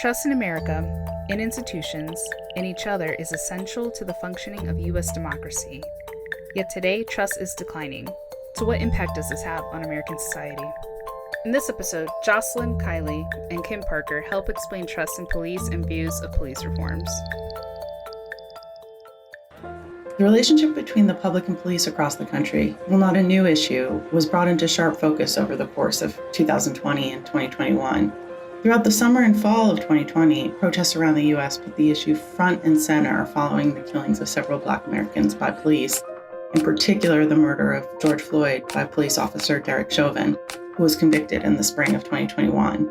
Trust in America, in institutions, in each other is essential to the functioning of U.S. democracy. Yet today, trust is declining. So what impact does this have on American society? In this episode, Jocelyn, Kylie, and Kim Parker help explain trust in police and views of police reforms. The relationship between the public and police across the country, while not a new issue, was brought into sharp focus over the course of 2020 and 2021. Throughout the summer and fall of 2020, protests around the U.S. put the issue front and center following the killings of several Black Americans by police, in particular the murder of George Floyd by police officer Derek Chauvin, who was convicted in the spring of 2021.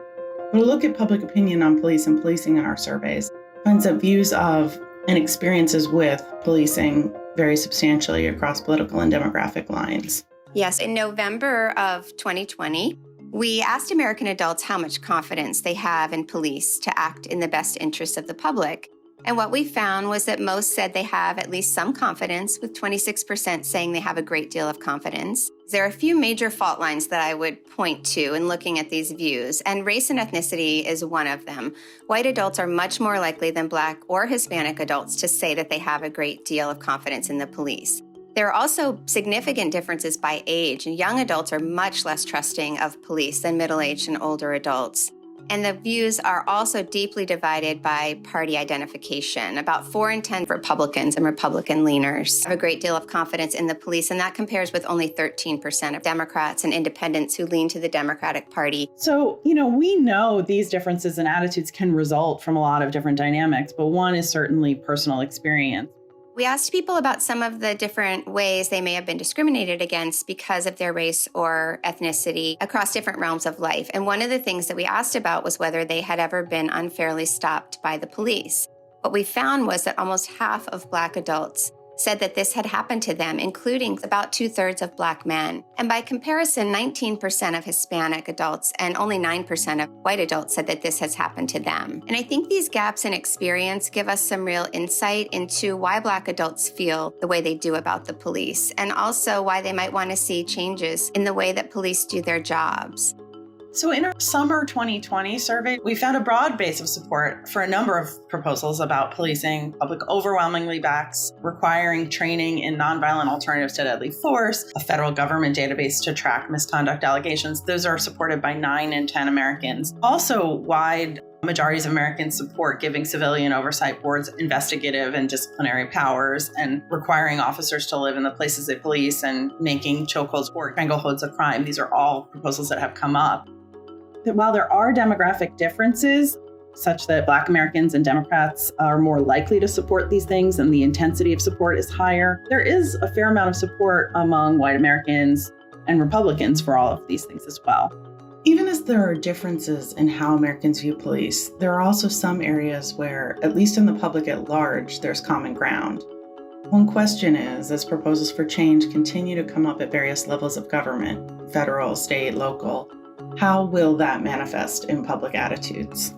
But a look at public opinion on police and policing in our surveys finds that views of and experiences with policing vary substantially across political and demographic lines. Yes, in November of 2020, we asked American adults how much confidence they have in police to act in the best interest of the public. And what we found was that most said they have at least some confidence, with 26% saying they have a great deal of confidence. There are a few major fault lines that I would point to in looking at these views, and race and ethnicity is one of them. White adults are much more likely than Black or Hispanic adults to say that they have a great deal of confidence in the police. There are also significant differences by age, and young adults are much less trusting of police than middle-aged and older adults. And the views are also deeply divided by party identification. About 4 in 10 Republicans and Republican leaners have a great deal of confidence in the police, and that compares with only 13% of Democrats and independents who lean to the Democratic Party. So, we know these differences in attitudes can result from a lot of different dynamics, but one is certainly personal experience. We asked people about some of the different ways they may have been discriminated against because of their race or ethnicity across different realms of life. And one of the things that we asked about was whether they had ever been unfairly stopped by the police. What we found was that almost half of Black adults said that this had happened to them, including about 2/3 of Black men. And by comparison, 19% of Hispanic adults and only 9% of white adults said that this has happened to them. And I think these gaps in experience give us some real insight into why Black adults feel the way they do about the police, and also why they might want to see changes in the way that police do their jobs. So in our summer 2020 survey, we found a broad base of support for a number of proposals about policing. Public overwhelmingly backs requiring training in nonviolent alternatives to deadly force, a federal government database to track misconduct allegations. Those are supported by 9 in 10 Americans. Also, wide majorities of Americans support giving civilian oversight boards investigative and disciplinary powers, and requiring officers to live in the places they police, and making chokeholds or strangleholds a crime. These are all proposals that have come up. That while there are demographic differences, such that Black Americans and Democrats are more likely to support these things and the intensity of support is higher, there is a fair amount of support among white Americans and Republicans for all of these things as well. Even as there are differences in how Americans view police, there are also some areas where, at least in the public at large, there's common ground. One question is, as proposals for change continue to come up at various levels of government, federal, state, local, how will that manifest in public attitudes?